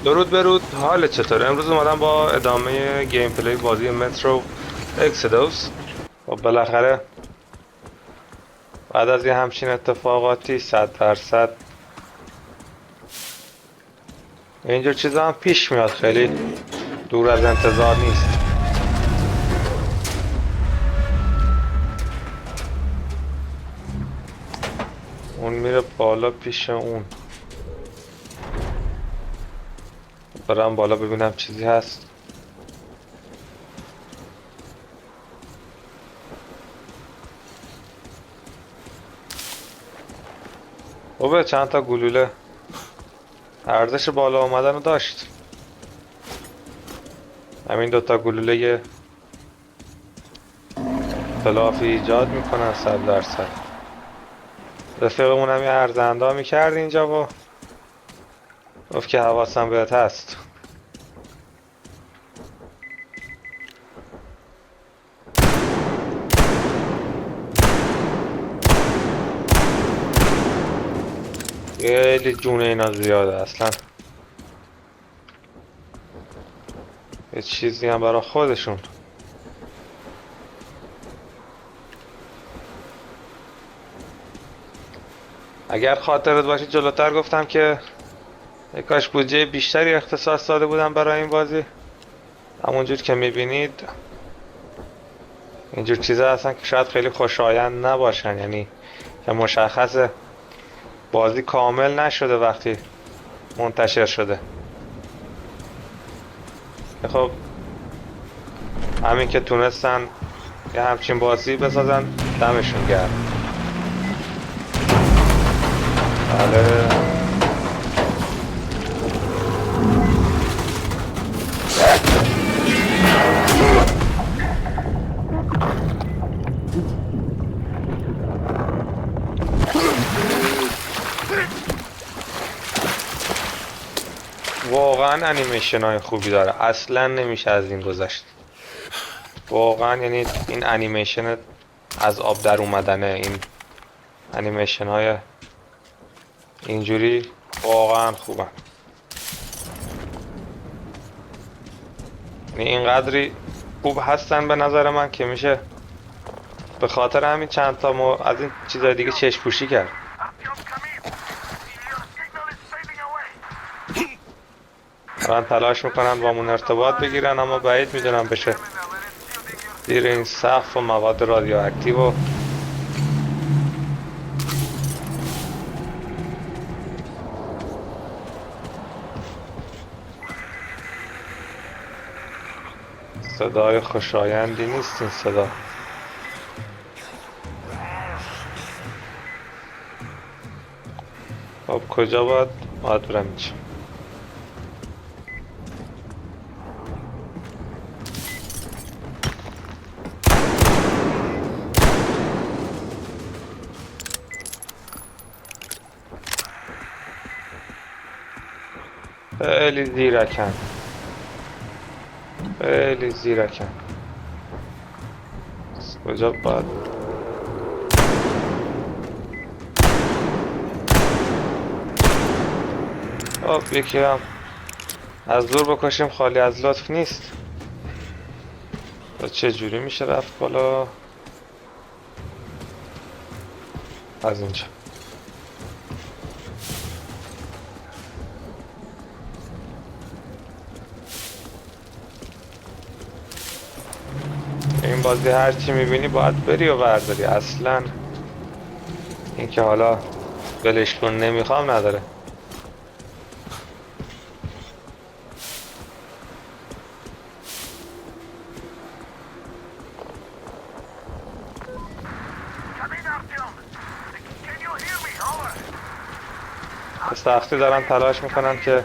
درود برود، حال چطوره؟ امروز اومدم با ادامه گیم پلی بازی مترو اکسودوس. و بالاخره بعد از یه همچین اتفاقاتی 100% اینجور چیزا هم پیش میاد، خیلی دور از انتظار نیست. اون میره بالا پیش اون، برم بالا ببینم چیزی هست. اوه، چند تا گلوله ارزش بالا آمدن رو داشت. همین دوتا گلوله یه اختلافی ایجاد میکنن 100%. رفیقمون هم یه ارزنده میکرد اینجا و گفت که حواسم بهت هست. خیلی جون اینا زیاده، اصلا یه چیزی هم برای خودشون. اگر خاطرت باشه جلوتر گفتم که کاش بودجه بیشتری اختصاص داده بودم برای این بازی. همونجور که میبینید اینجور چیزا هستن که شاید خیلی خوشایند نباشن، یعنی که مشخصه بازی کامل نشده وقتی منتشر شده. خب همین که تونستن یه همچین بازی بسازن دمشون گرم. بله، واقعا انیمیشن های خوبی داره، اصلا نمیشه از این گذشت. واقعا یعنی این انیمیشن از آب در اومدنه، این انیمیشن های اینجوری واقعا خوبن. یعنی اینقدری خوب هستن به نظر من که میشه به خاطر همین چند تا از این چیزای دیگه چشم پوشی کرد. دارن تلاش میکنن با من ارتباط بگیرن، اما بعید میدونم بشه زیر این سقف و مواد رادیواکتیو و صدای خوشایندی نیست این صدا. خب کجا باید برم اینجا؟ خیلی زیرکن، خیلی زیرکن. کجا باید؟ خب یکی هم از دور بکشیم، خالی از لطف نیست. چه جوری میشه رفت بالا؟ از اینجا. این بازی هرچی میبینی باید بری و برداری، اصلا اینکه حالا ولش کن نمیخوام نداره. به سختی دارن تلاش میکنن که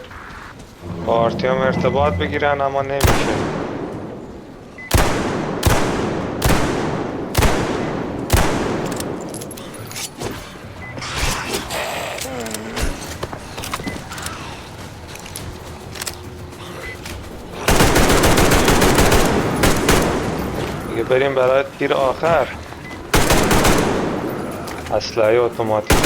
با آرتیوم ارتباط بگیرن، اما نمیشه. دیگه بریم برای تیر آخر. اسلحه اتوماتیک.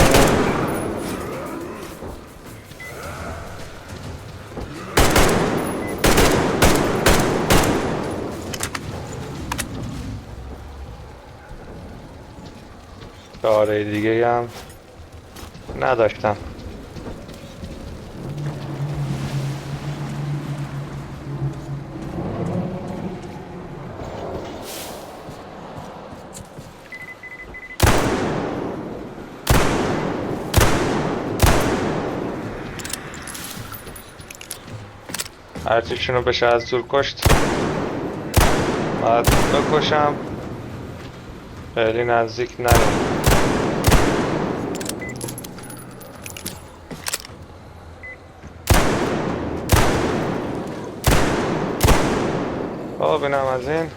کار دیگه هم نداشتم. هرچیشونو بشه از دور کشت باید بکشم، خیلی نزدیک نریم. خب اینم از این.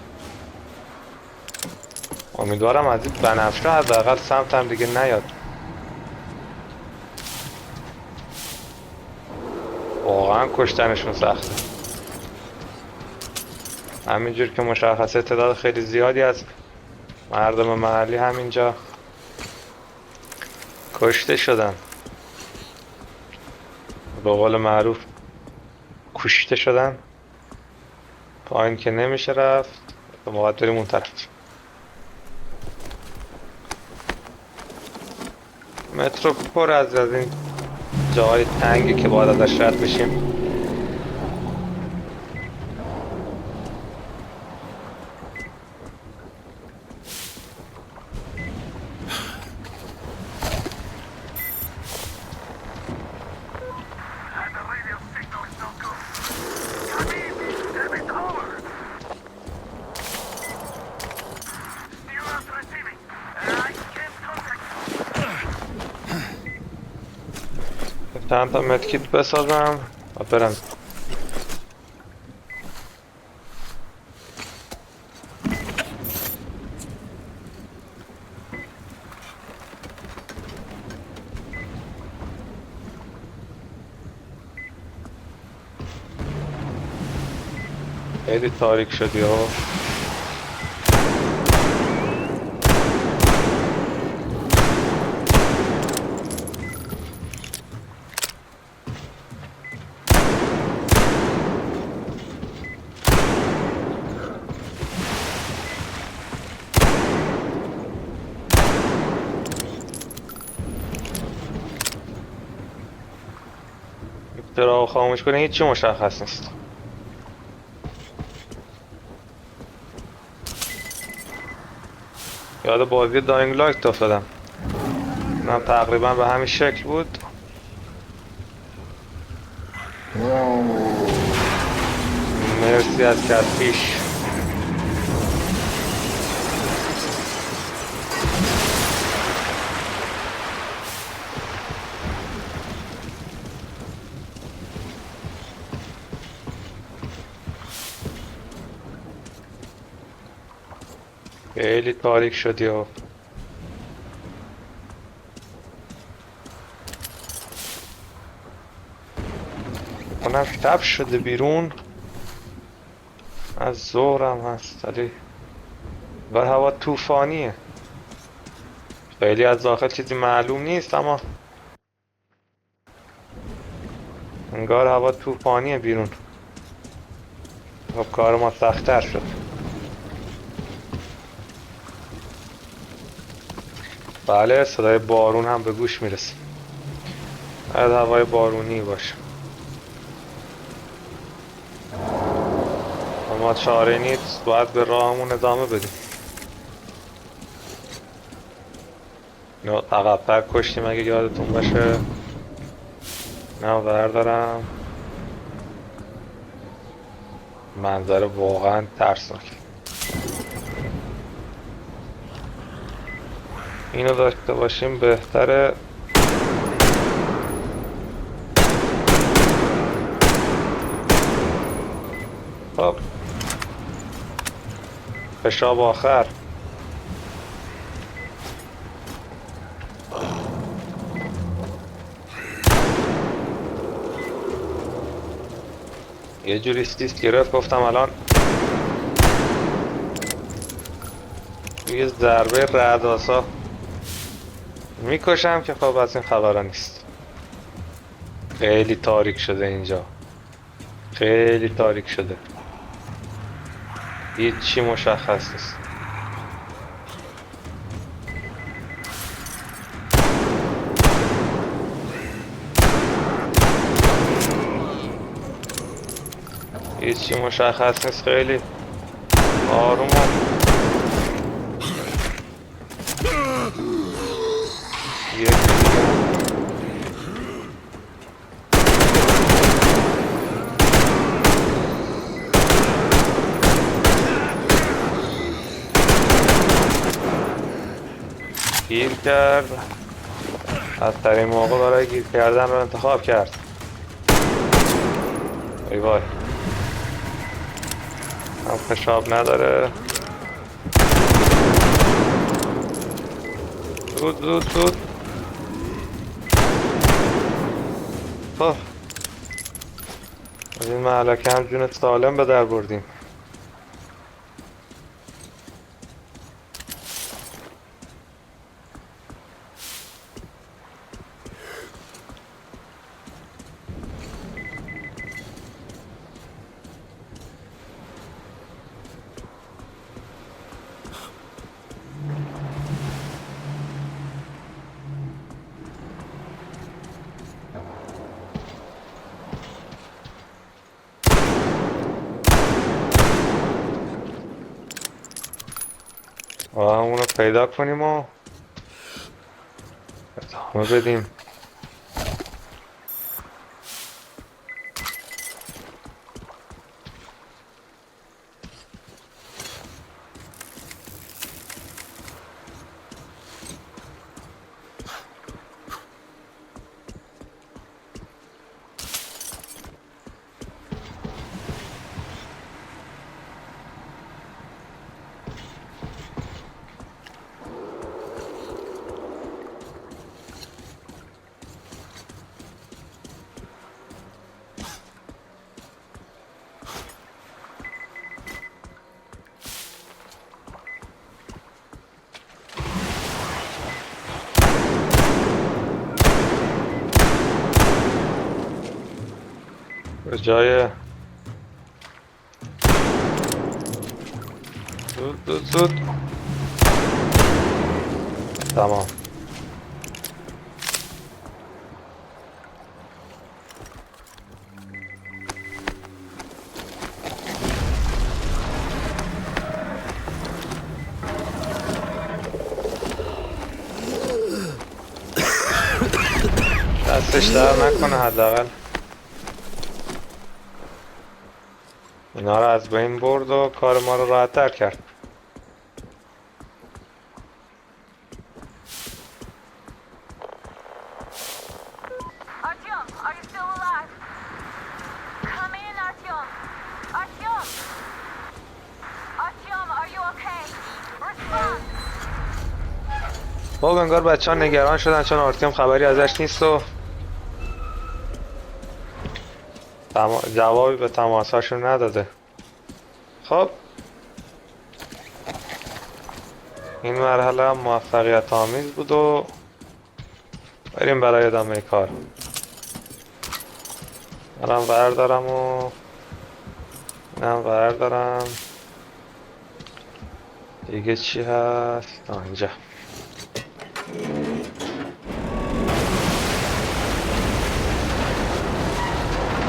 امیدوارم از این بنفشه حداقل سمتم دیگه نیاد. واقعا کشتنشون سخته. همینجور که مشخصه تعداد خیلی زیادی از مردم محلی همینجا کشته شدن، به قول معروف کشته شدن. پایین که نمیشه رفت، باید بریم اون طرف. مترو پر از این جاهای تنگی که باید ازش رد بشیم. چند تا مدکیت بسازم و برم. خیلی تاریک شدی ها. چراغ خاموش کنه هیچی مشخص نیست. یاد بازی داینگ لایت افتادم، من تقریبا به همین شکل بود. مرسی از کسپیش. خیلی تاریک شدی و اونم شب شده بیرون، از ظهرم هست ولی بر هوا طوفانیه. خیلی از داخل چیزی معلوم نیست اما انگار هوا طوفانیه بیرون. خب کار ما سخت‌تر شد. بله صدای بارون هم به گوش میرسه. از هوای بارونی باشه اما چاره نیست، باید به راهمون ادامه بدیم. نه عقب‌تر کشتیم اگه یادتون باشه. نه بردارم. منظره واقعا ترسناک. اینو داشته باشیم بهتره. خب به شاب آخر. یه جوری استیست گرفت گفتم الان یه ضربه رعدآسا میکشم که خب از این خبرها نیست. خیلی تاریک شده اینجا، خیلی تاریک شده، هیچی مشخص نیست. هیچی مشخص نیست، خیلی آروم و یکی دیگه. گیر کرد، بدترین موقع برای گیر کردن رو انتخاب کرد. ای وای، هم خشاب نداره. زود زود زود. خب از این مهلکه هم جون سالم به در بردیم. و همونو پیدا کنیم و ادامه بدیم. به جای زود زود زود. تمام. دستش در نکنه حداقل. اینا رو از بین برد و کار ما رو راحت تر کرد. Artyom, are you still alive? Come in, Artyom. Artyom! Artyom, are you okay? Respond! خب انگار بچه ها نگران شدن چون آرتیم خبری ازش نیست و جوابی به تماساشون نداده. خب این مرحله هم موفقیت آمیز بود و بریم برای ادامه کار. منم بردارم و اینم بردارم. دیگه چی هست؟ اینجا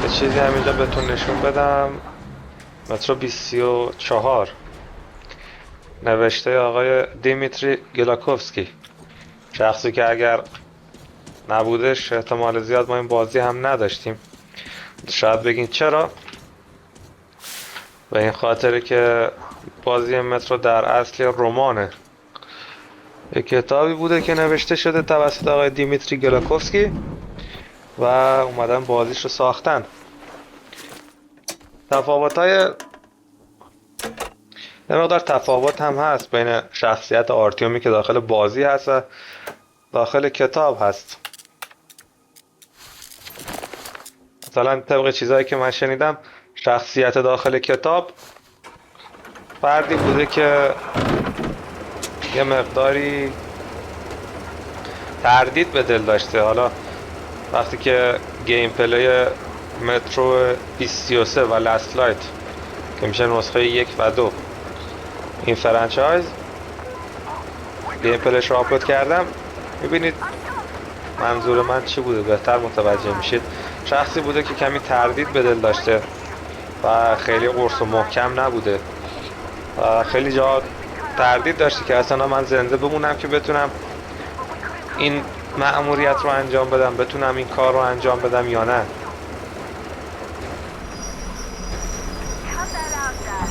یه چیزی همینجا بهتون نشون بدم. مترو 24 نوشته آقای دیمیتری گلاکوفسکی، شخصی که اگر نبودش احتمال زیاد ما این بازی هم نداشتیم. شاید بگین چرا؟ به این خاطره که بازی مترو در اصل رمانه، یک کتابی بوده که نوشته شده توسط آقای دیمیتری گلاکوفسکی و اومدن بازیش رو ساختن. یه مقدار تفاوت هم هست بین شخصیت آرتیومی که داخل بازی هست و داخل کتاب هست. مثلا طبق چیزایی که من شنیدم شخصیت داخل کتاب فردی بوده که یه مقداری تردید به دل داشته. حالا وقتی که گیم پلی مترو 23 و لاست لایت که میشه نسخه 1 و 2 این فرانچایز گیم پلیش رو آپلود کردم، میبینید منظور من چی بوده، بهتر متوجه میشید. شخصی بوده که کمی تردید به دل داشته و خیلی قرص و محکم نبوده و خیلی جا تردید داشتی که اصلا من زنده بمونم که بتونم این مأموریت رو انجام بدم، بتونم این کار رو انجام بدم یا نه. Cut that out, Dad.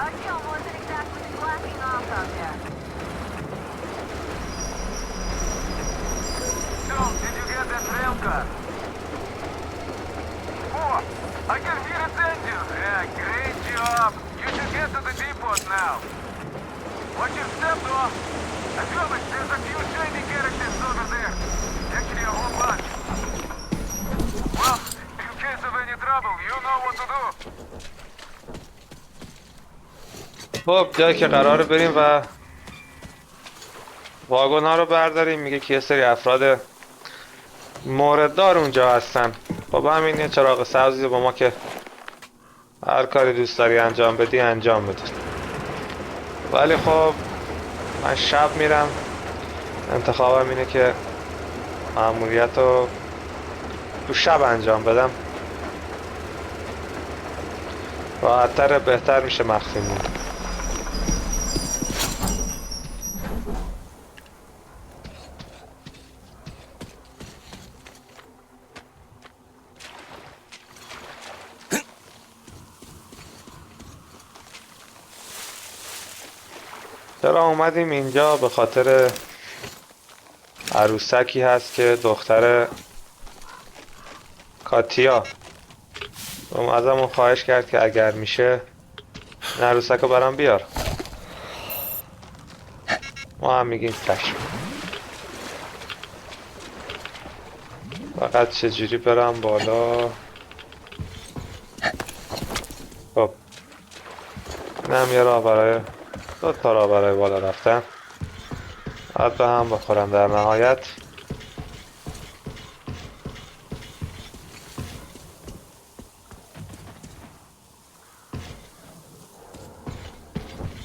Artyom wasn't exactly slacking off out there. So, did you get that rail car? Oh, I can hear its engine. Yeah, great job. You should get to the depot now. Watch your step, though. Артёмыч, there's a few shiny characters over there. Actually, a whole bunch. Well, in case of any trouble, you know what to do. خب جایی که قراره بریم و واگن ها رو برداریم، میگه که یه سری افراد مورددار اونجا هستن. خب همین یه چراغ سبزی با ما که هر کاری دوست داری انجام بدی انجام بده. ولی خب من شب میرم، انتخابم اینه که مأموریت رو تو شب انجام بدم، راحت‌تر، بهتر میشه مخفی موند. چرا اومدیم اینجا؟ به خاطر عروسکی هست که دختر کاتیا ازمون خواهش کرد که اگر میشه این عروسک رو برام بیار. ما هم میگیم چشم. فقط چجوری برم بالا؟ خب اینم یه راه برای دو تا راه برای بالا رفتن، باید به هم بخورم در نهایت.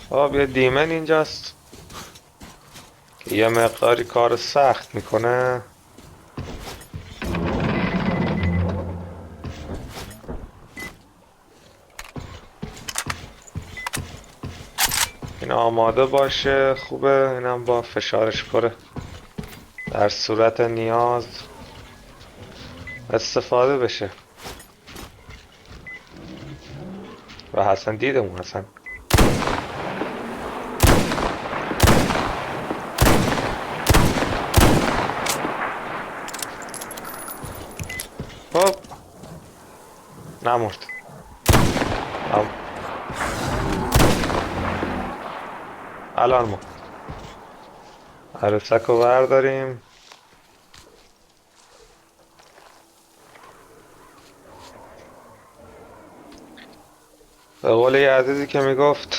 خب یه دیمن اینجاست که یه مقداری کار سخت میکنه. این آماده باشه، خوبه. اینم با فشارش پره، در صورت نیاز استفاده بشه. و حسن دیدمون حسن خب نمرد. الان ما عروسک رو برداریم. به قول یه عزیزی که میگفت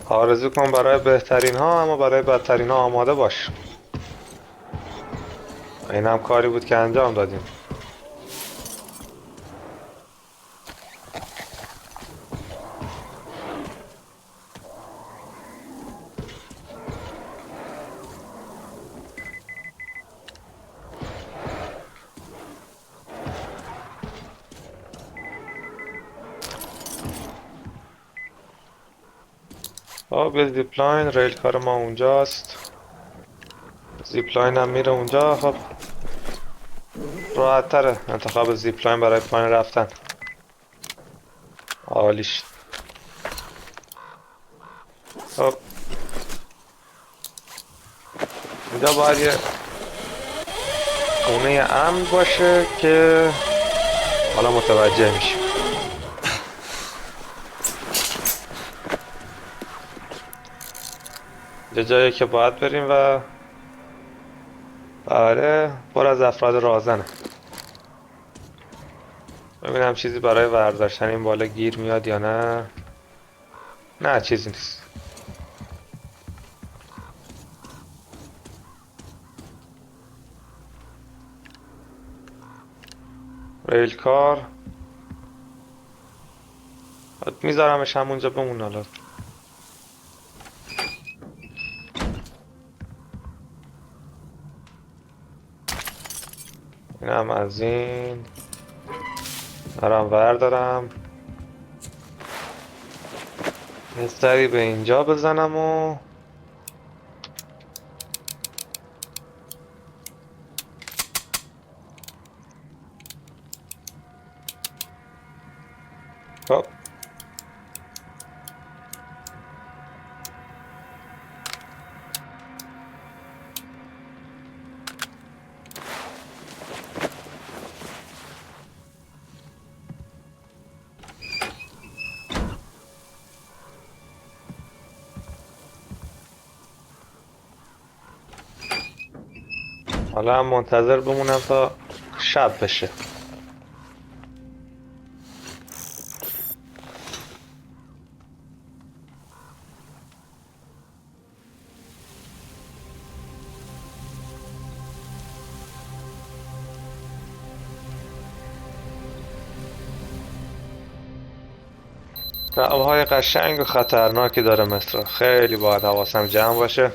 آرزو کن برای بهترین ها اما برای بدترین ها آماده باش. این هم کاری بود که انجام دادیم. خب یه زیپلاین، ریل کار ما اونجاست، زیپلاین هم میره اونجا. خب راحت تره انتخاب زیپلاین برای پایین رفتن. عالیش. خب اینجا باید یه خونه امن باشه که حالا متوجه میشیم. یه جایی که باید بریم و آره پر از افراد رازنه. ببینم چیزی برای برداشتن این بالا گیر میاد یا نه. نه چیزی نیست. ریل کار میذارمش همونجا بمون. حالا اینم از این. دارم بردارم یه سری به اینجا بزنم و خب حالا هم منتظر بمونم تا شب بشه. آبهای قشنگ و خطرناکی داره مصر، خیلی باید حواسم جمع باشه.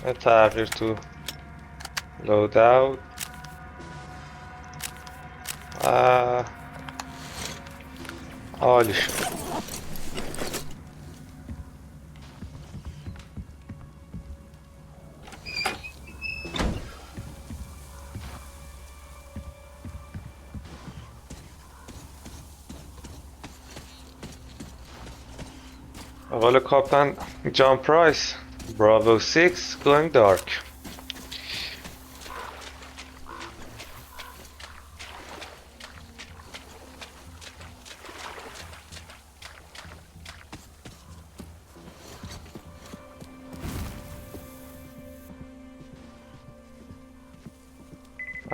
یه تغییر تو لود اوت عالی شد. به قول کاپتان جان پرایس براوو 6 going dark.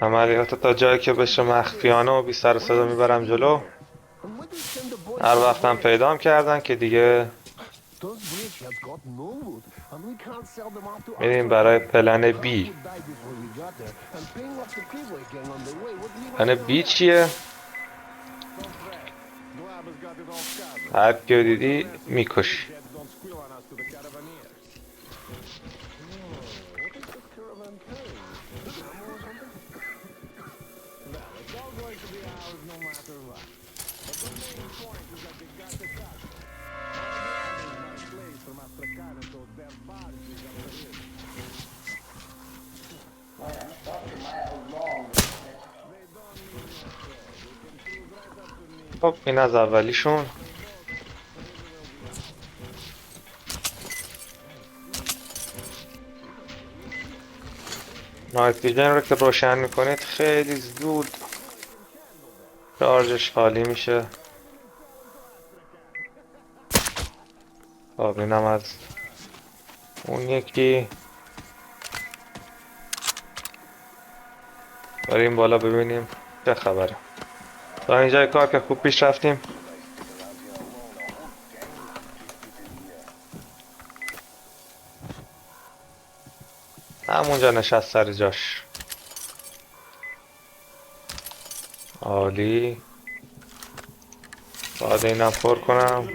عملیات تا جایی که بشه مخفیانه و بی سر و صدا میبرم جلو. هر وقتم پیدام کردن که دیگه میریم برای پلن بی. پلن بی چیه؟ هر کیو دیدی میکشی. خب این از اولیشون. نایت ویژن رو که روشن میکنید خیلی زود شارژش خالی میشه. خب اینم از اون یکی. بریم بالا ببینیم چه خبره. تا اینجای کار که خوب پیش رفتیم. همونجا نشست سر جاش. عالی. باید اینم پر کنم.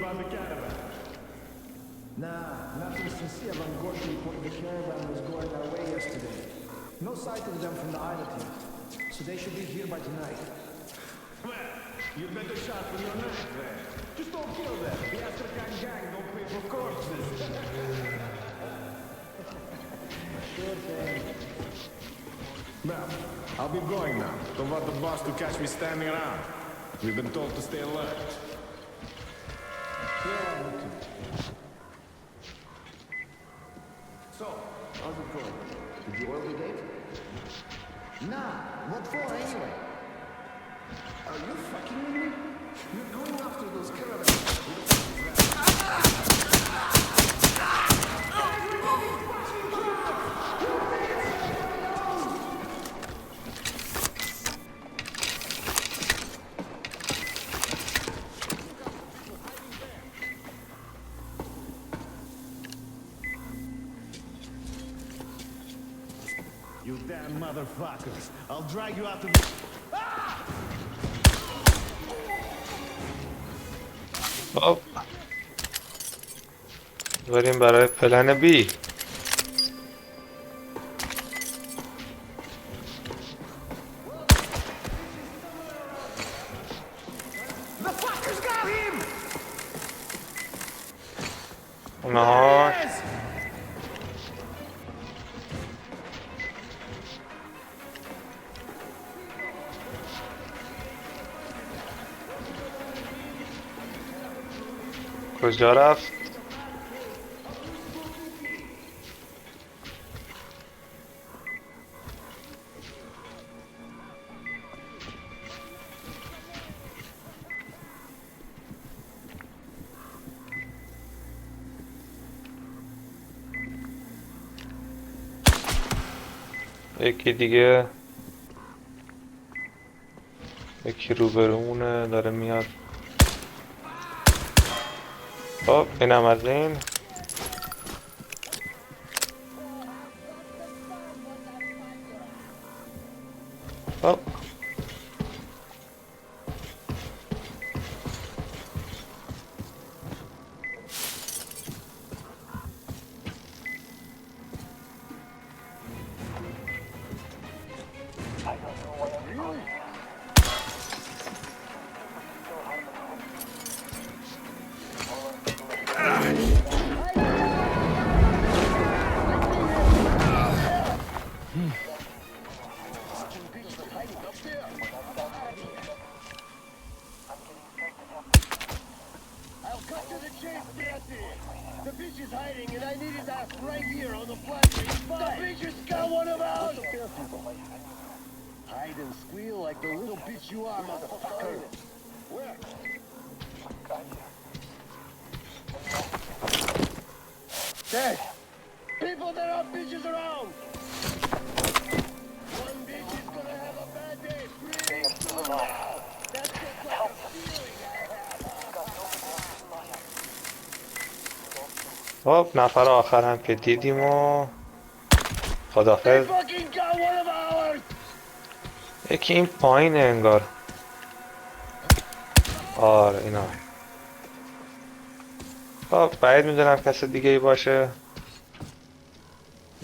I'll be going now. Don't want the boss to catch me standing around. We've been told to stay alert. So, how's it going? Did you oil the gate? Nah, what for anyway? Are you fucking with me? You're going after those caravans. You damn motherfuckers. I'll drag you out to the... خب بریم برای پلن بی. کجا رفت؟ یکی دیگه، یکی روبرونه داره میاد. خب اینم از این. خب I'll cut to the chase, Nancy. The bitch is hiding, and I need his ass right here on the platform. The bitch has got one of ours. Hide and squeal like the little bitch you are, motherfucker. Where? Hey, people, there are bitches around. One bitch is gonna have a bad day pretty soon now. That's just like a feeling I have. خب نفر آخر هم که دیدیم و They خدافظ. fucking got one of ours. یکی این پایینه انگار. آره اینا. خب بعید میدونم کس دیگه ای باشه.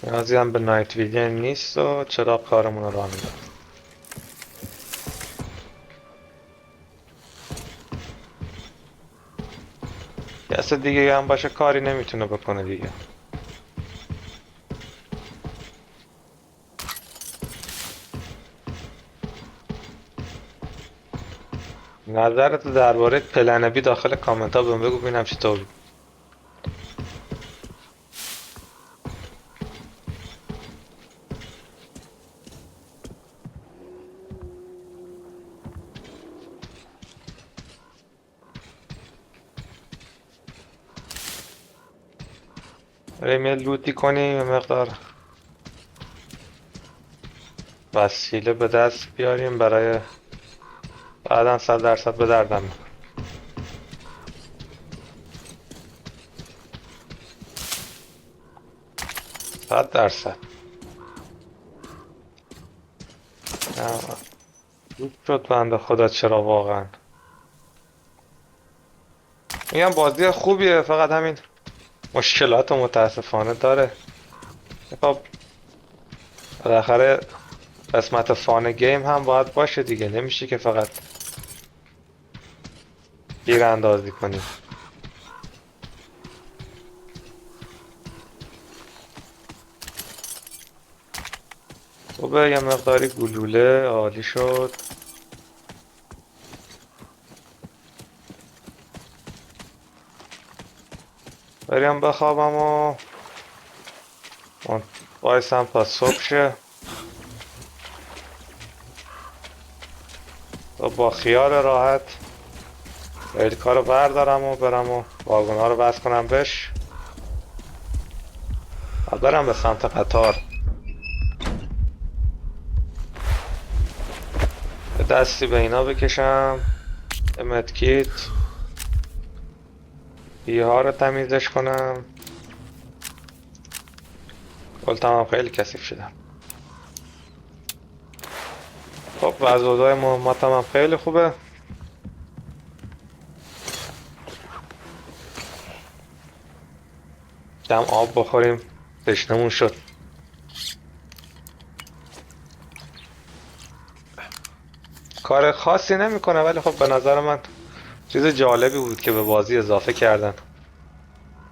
نیازی هم به نایت ویژن نیست و چراغ کارمون رو راه میده. کس دیگه هم باشه کاری نمیتونه بکنه دیگه. نظرت درباره پلن بی داخل کامنت ها بهم بگو ببینم چطور بود. بریم یه لوتی کنیم یه مقدار وسیله به دست بیاریم برای بعدا 100% به دردم می‌خوره. 100%. خوب شد بنده خدا چرا واقعا. میگم بازی خوبیه فقط همین مشکلات متاسفانه داره. خب بالاخره قسمت فان گیم هم باید باشه دیگه، نمیشه که فقط گیر اندازی کنیم. خوبه یه مقداری گلوله عالی شد. بریم بخوابم و وایسم تا صبح شه تا با خیال راحت ریلکا رو بردارم و برم و واگونا رو بس کنم بهش و برم به سمت قطار. به دستی به اینا بکشم، به مدکیت ها رو تمیزش کنم. گلتم هم خیلی کثیف شدم. خب وضعهای مهماتم هم خیلی خوبه. کم آب بخوریم، تشنمون شد. کار خاصی نمیکنه ولی خب به نظر من چیز جالبی بود که به بازی اضافه کردن.